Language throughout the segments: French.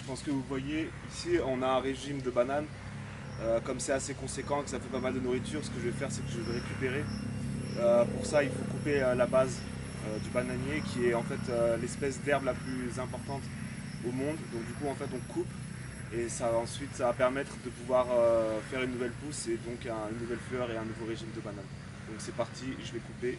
pense que vous voyez, ici on a un régime de bananes. Comme c'est assez conséquent, que ça fait pas mal de nourriture, ce que je vais faire c'est que je vais récupérer. Pour ça il faut couper la base du bananier qui est en fait l'espèce d'herbe la plus importante au monde. Donc du coup en fait on coupe et ça, ensuite ça va permettre de pouvoir faire une nouvelle pousse et donc une nouvelle fleur et un nouveau régime de bananes. Donc c'est parti, je vais couper.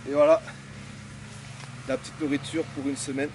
Et voilà, la petite nourriture pour une semaine.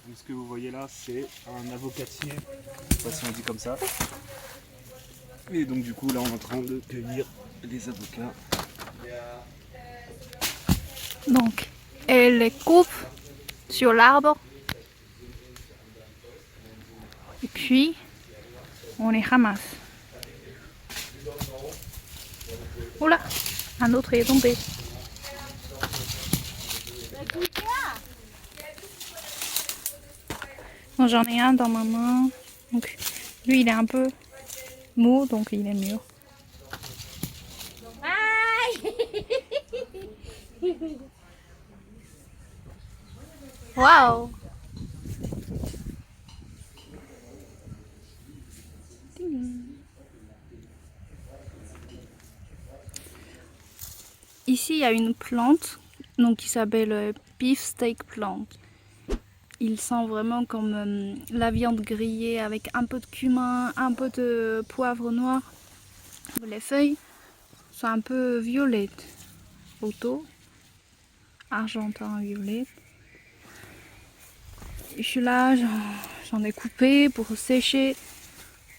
Donc ce que vous voyez là, c'est un avocatier, je sais pas si on dit comme ça. Et donc du coup là on est en train de cueillir les avocats. Donc, elle les coupe sur l'arbre. Et puis, on les ramasse. Oula, un autre est tombé. Bon, j'en ai un dans ma main. Donc, lui, il est un peu mou, donc il est mûr. Waouh! Ici, il y a une plante donc, qui s'appelle beefsteak plant. Il sent vraiment comme la viande grillée avec un peu de cumin, un peu de poivre noir. Les feuilles sont un peu violettes, auto, argentin violette. Je suis là, j'en ai coupé pour sécher.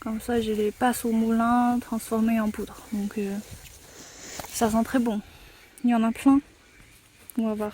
Comme ça, je les passe au moulin, transformées en poudre. Donc, ça sent très bon. Il y en a plein. On va voir.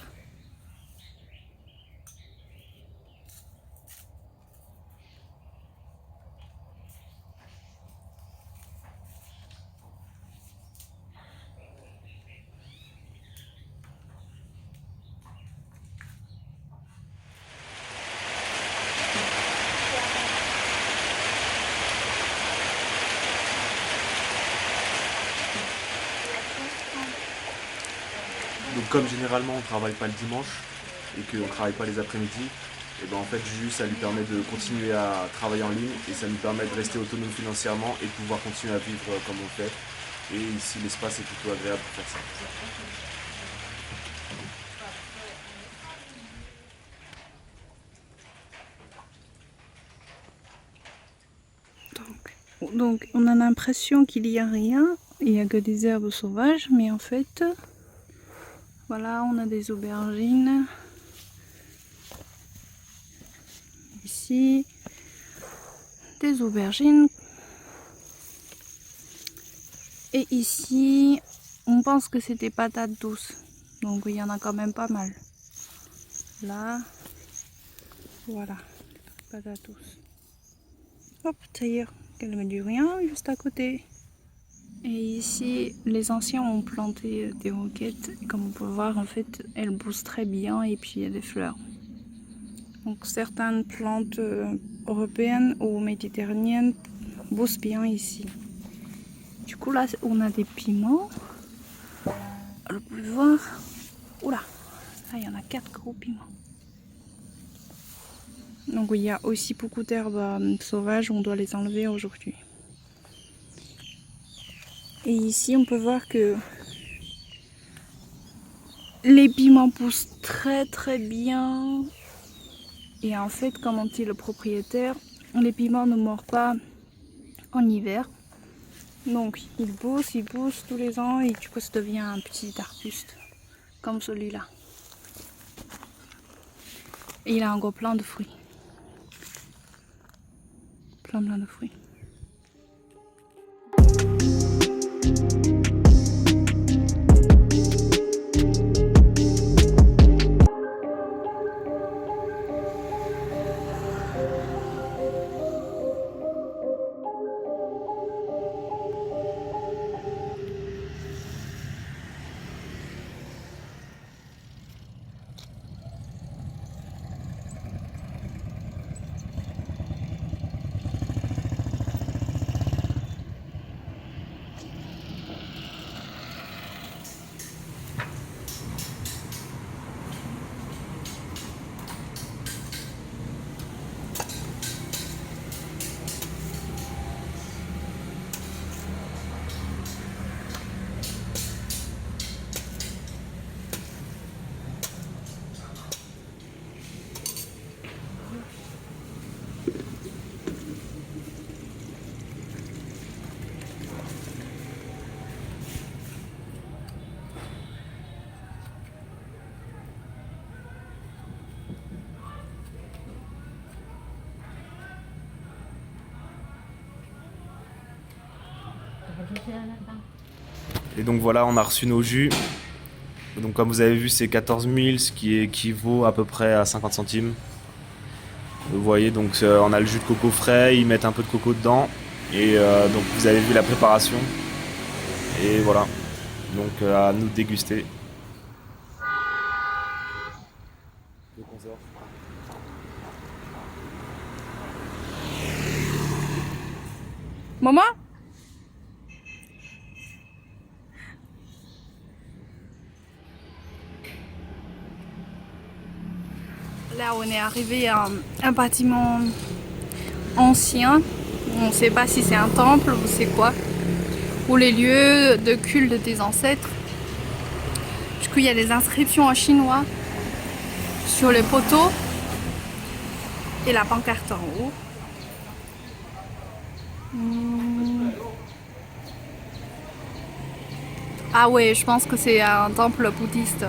Donc comme généralement on ne travaille pas le dimanche et qu'on ne travaille pas les après-midi, et ben en fait juste ça lui permet de continuer à travailler en ligne et ça nous permet de rester autonome financièrement et de pouvoir continuer à vivre comme on fait. Et ici l'espace est plutôt agréable pour faire ça. Donc, on a l'impression qu'il n'y a rien. Il n'y a que des herbes sauvages, mais en fait, voilà, on a des aubergines. Ici, des aubergines. Et ici, on pense que c'est des patates douces. Donc, il y en a quand même pas mal. Là, voilà, patates douces. Hop, d'ailleurs, qu'elle me dit rien juste à côté. Et ici, les anciens ont planté des roquettes. Et comme on peut voir, en fait, elles poussent très bien et puis il y a des fleurs. Donc certaines plantes européennes ou méditerranéennes poussent bien ici. Du coup, là, on a des piments. Vous pouvez voir. Oula, là, il y en a 4 gros piments. Donc il y a aussi beaucoup d'herbes sauvages, on doit les enlever aujourd'hui. Et ici, on peut voir que les piments poussent très très bien. Et en fait, comme on dit le propriétaire, les piments ne meurent pas en hiver. Donc ils poussent tous les ans et du coup ça devient un petit arbuste comme celui-là. Et il a encore plein de fruits. Plein de fruits. Et donc voilà, on a reçu nos jus. Donc comme vous avez vu, c'est 14 000, ce qui équivaut à peu près à 50 centimes. Vous voyez, donc on a le jus de coco frais, ils mettent un peu de coco dedans. Et donc vous avez vu la préparation. Et voilà, donc à nous de déguster. Maman? Là, on est arrivé à un bâtiment ancien. On ne sait pas si c'est un temple ou c'est quoi. Ou les lieux de culte des ancêtres. Du coup, il y a des inscriptions en chinois sur les poteaux et la pancarte en haut. Ah ouais, je pense que c'est un temple bouddhiste.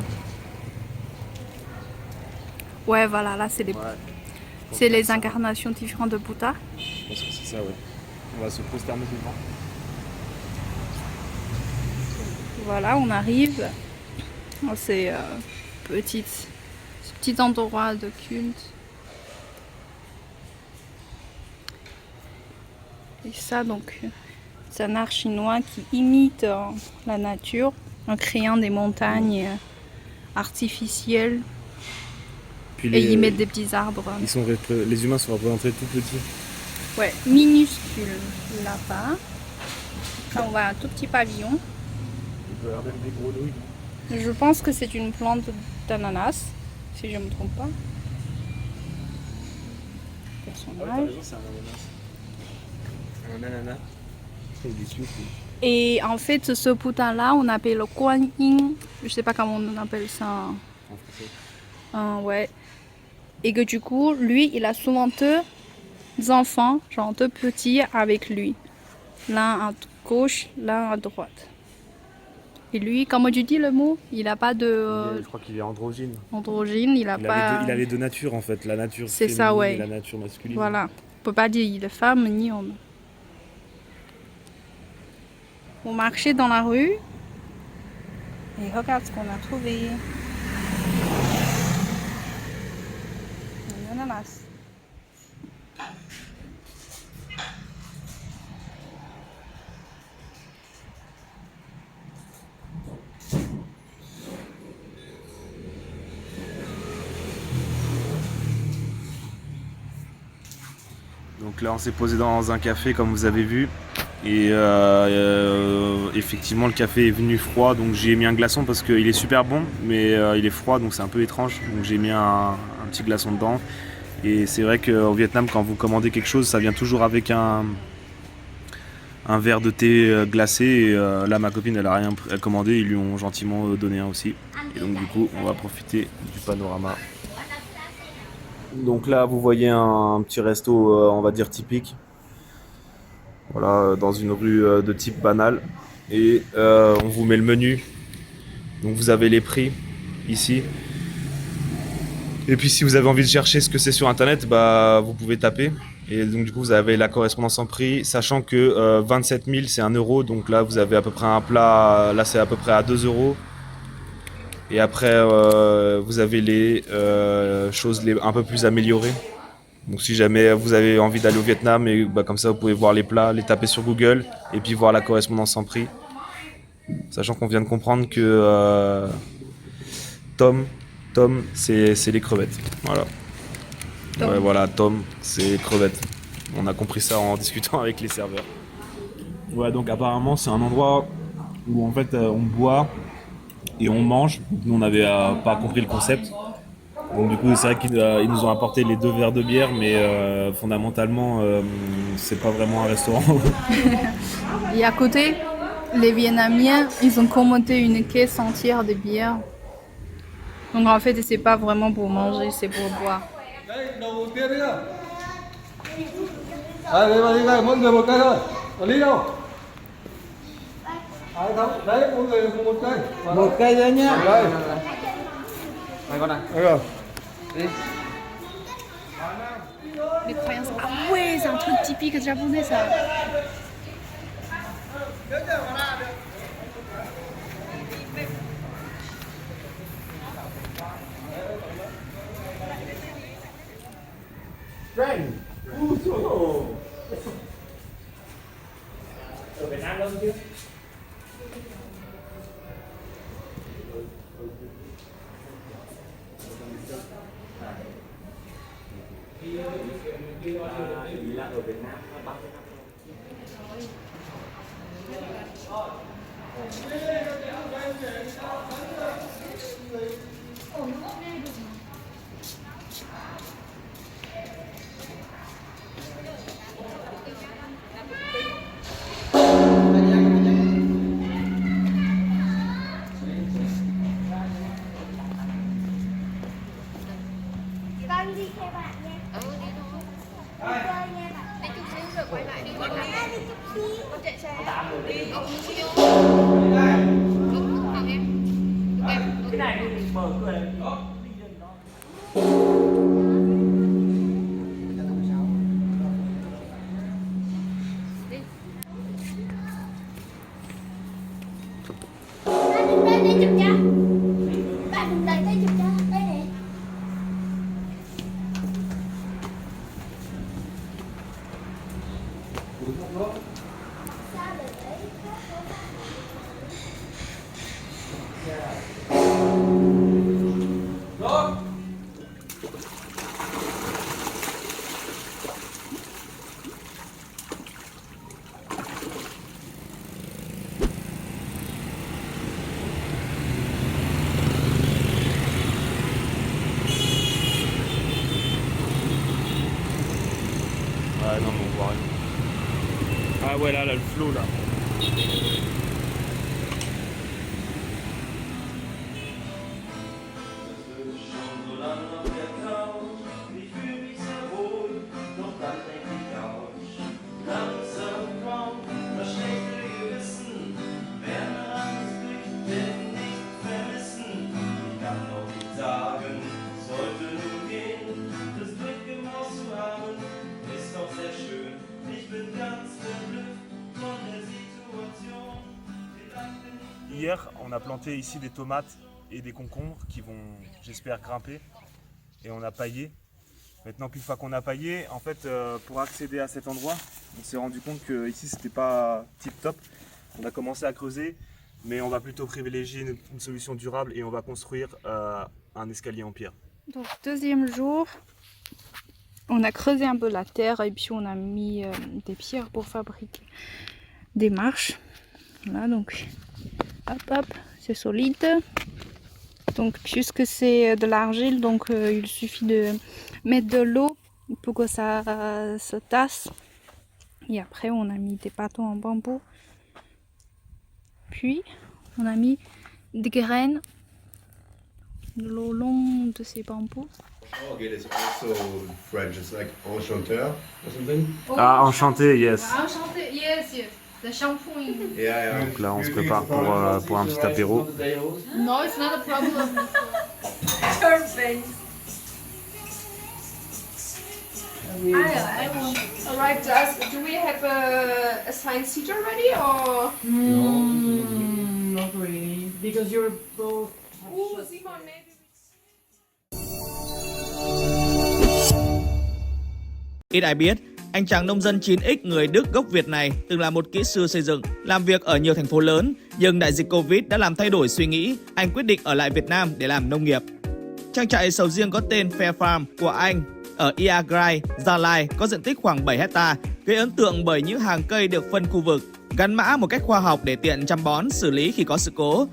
Ouais, voilà, là c'est les incarnations différentes de Bouddha. Je pense que c'est ça, ouais. On va se prosterner devant. Voilà, on arrive. C'est ce petit endroit de culte. Et ça, donc, c'est un art chinois qui imite la nature en créant des montagnes artificielles. Puis et ils mettent des petits arbres. Les humains sont représentés tout petits. Ouais, minuscules là-bas. Là, on voit un tout petit pavillon. On peut avoir même des grenouilles. Je pense que c'est une plante d'ananas, si je ne me trompe pas. Personnage. C'est un ananas. Et en fait, ce Bouddha-là, on appelle le Guan Yin. Je sais pas comment on appelle ça En français. ouais. Et que du coup, lui, il a souvent deux enfants, genre deux petits avec lui. L'un à gauche, l'un à droite. Et lui, comment tu dis le mot? Il n'a pas de... Je crois qu'il est androgyne. Androgyne, il a pas... Il a les deux natures en fait, la nature c'est féminine ça, ouais. et la nature masculine. Voilà. On peut pas dire il est femme ni homme. On marchait dans la rue. Et regarde ce qu'on a trouvé. Un ananas. Donc là on s'est posé dans un café comme vous avez vu. Et effectivement le café est venu froid, donc j'ai mis un glaçon parce qu'il est super bon, mais il est froid donc c'est un peu étrange. Donc j'ai mis un petit glaçon dedans. Et c'est vrai qu'au Vietnam quand vous commandez quelque chose, ça vient toujours avec un verre de thé glacé. Et là ma copine elle a rien commandé, ils lui ont gentiment donné un aussi. Et donc du coup on va profiter du panorama. Donc là, vous voyez un petit resto, on va dire typique. Voilà, dans une rue de type banal. Et on vous met le menu. Donc vous avez les prix ici. Et puis si vous avez envie de chercher ce que c'est sur internet, bah vous pouvez taper. Et donc du coup vous avez la correspondance en prix, sachant que 27 000 c'est 1 euro. Donc là vous avez à peu près un plat, là c'est à peu près à 2 euros. Et après vous avez les choses un peu plus améliorées. Donc si jamais vous avez envie d'aller au Vietnam, et bah, comme ça vous pouvez voir les plats, les taper sur Google et puis voir la correspondance en prix. Sachant qu'on vient de comprendre que Tom, c'est les crevettes. Voilà. Tom. Ouais, voilà, Tom, c'est crevettes. On a compris ça en discutant avec les serveurs. Ouais, donc apparemment c'est un endroit où en fait on boit et on mange. Nous on n'avait pas compris le concept. Donc du coup c'est vrai qu'ils nous ont apporté les 2 verres de bière, mais fondamentalement c'est pas vraiment un restaurant. Et à côté, les Vietnamiens, ils ont commandé une caisse entière de bière. Donc en fait, c'est pas vraiment pour manger, c'est pour boire. Đấy, đầu tiên đấy à? Đây, đây, mỗi người một cây thôi. Còn ly đâu? Ai không? Đấy, mỗi người một cây. Một cây thôi nhá. Đây. Này con này. Đây rồi. Đi. Les croyances. Ah ouais, c'est un truc typique japonais ça. Ở Việt Nam đâu chứ? Ý là ở Việt Nam Bắc. Con đi theo bạn nha. Đi thôi. Đi chơi nha bạn. Đi chút xíu rồi quay lại đi. Con đi chút xíu. Con chạy xe. Đi. Ông chút xíu. Đúng không em? Em. Cái này mình mở cửa này. Ba đứng đây đây chụp cho. Ba đứng đây đây chụp cho. Đây nè. Ouais, non, mais on voit rien. Ah ouais, là, le flot là. Hier, on a planté ici des tomates et des concombres qui vont, j'espère, grimper. Et on a paillé. Maintenant qu'une fois qu'on a paillé, en fait, pour accéder à cet endroit, on s'est rendu compte que ici c'était pas tip top. On a commencé à creuser, mais on va plutôt privilégier une solution durable et on va construire un escalier en pierre. Donc deuxième jour, on a creusé un peu la terre et puis on a mis des pierres pour fabriquer des marches. Voilà, donc hop hop, c'est solide. Donc puisque c'est de l'argile, donc il suffit de mettre de l'eau pour que ça se tasse. Et après on a mis des bâtons en bambou. Puis on a mis des graines le long de ces bambous. Again, it's also French. It's like enchanteur or something. Ah, enchanté, yes. Enchanté, yes, yes. The shampoo. Yeah. Donc là, on se prépare pour un petit apéro. No, it's not a problem. Perfect. Alright, do we have a assigned seat already or? Not really, because you're both. Ooh, Simon, maybe. Ít ai biết, anh chàng nông dân 9X người Đức gốc Việt này từng là một kỹ sư xây dựng, làm việc ở nhiều thành phố lớn, nhưng đại dịch Covid đã làm thay đổi suy nghĩ, anh quyết định ở lại Việt Nam để làm nông nghiệp. Trang trại sầu riêng có tên Fair Farm của anh ở Iagrai, Gia Lai có diện tích khoảng 7 hecta, gây ấn tượng bởi những hàng cây được phân khu vực, gắn mã một cách khoa học để tiện chăm bón, xử lý khi có sự cố.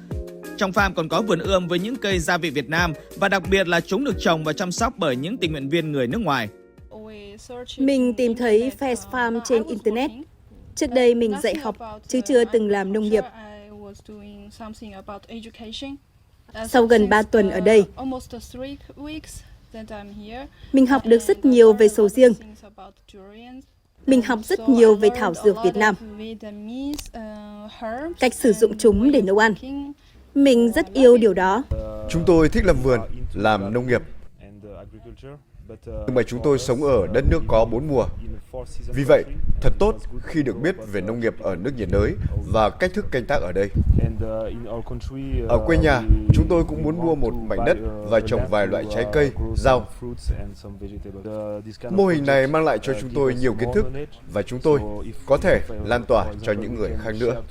Trong farm còn có vườn ươm với những cây gia vị Việt Nam và đặc biệt là chúng được trồng và chăm sóc bởi những tình nguyện viên người nước ngoài. Mình tìm thấy Fair Farm trên Internet. Trước đây mình dạy học, chứ chưa từng làm nông nghiệp. Sau gần 3 tuần ở đây, mình học được rất nhiều về sầu riêng. Mình học rất nhiều về thảo dược Việt Nam, cách sử dụng chúng để nấu ăn. Mình rất yêu điều đó. Chúng tôi thích làm vườn, làm nông nghiệp. Nhưng mà chúng tôi sống ở đất nước có 4 mùa. Vì vậy, thật tốt khi được biết về nông nghiệp ở nước nhiệt đới và cách thức canh tác ở đây. Ở quê nhà, chúng tôi cũng muốn mua một mảnh đất và trồng vài loại trái cây, rau. Mô hình này mang lại cho chúng tôi nhiều kiến thức và chúng tôi có thể lan tỏa cho những người khác nữa.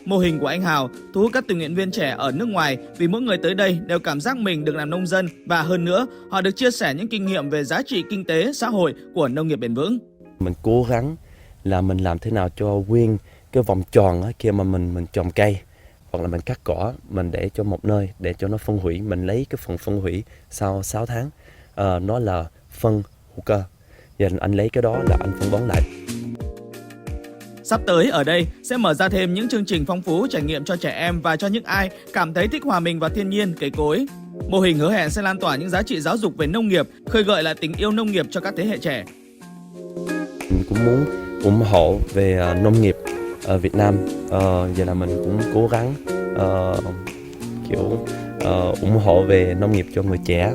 Mô hình của anh Hào thu hút các tình nguyện viên trẻ ở nước ngoài vì mỗi người tới đây đều cảm giác mình được làm nông dân và hơn nữa họ được chia sẻ những kinh nghiệm về giá trị kinh tế, xã hội của nông nghiệp bền vững. Mình cố gắng là mình làm thế nào cho nguyên cái vòng tròn khi mà mình trồng cây hoặc là mình cắt cỏ, mình để cho một nơi để cho nó phân hủy, mình lấy cái phần phân hủy sau 6 tháng, nó là phân hữu cơ. Giờ anh lấy cái đó là anh phân bón lại. Sắp tới ở đây sẽ mở ra thêm những chương trình phong phú trải nghiệm cho trẻ em và cho những ai cảm thấy thích hòa mình vào thiên nhiên, cây cối. Mô hình hứa hẹn sẽ lan tỏa những giá trị giáo dục về nông nghiệp, khơi gợi lại tình yêu nông nghiệp cho các thế hệ trẻ. Mình cũng muốn ủng hộ về nông nghiệp ở Việt Nam. Giờ là mình cũng cố gắng ủng hộ về nông nghiệp cho người trẻ.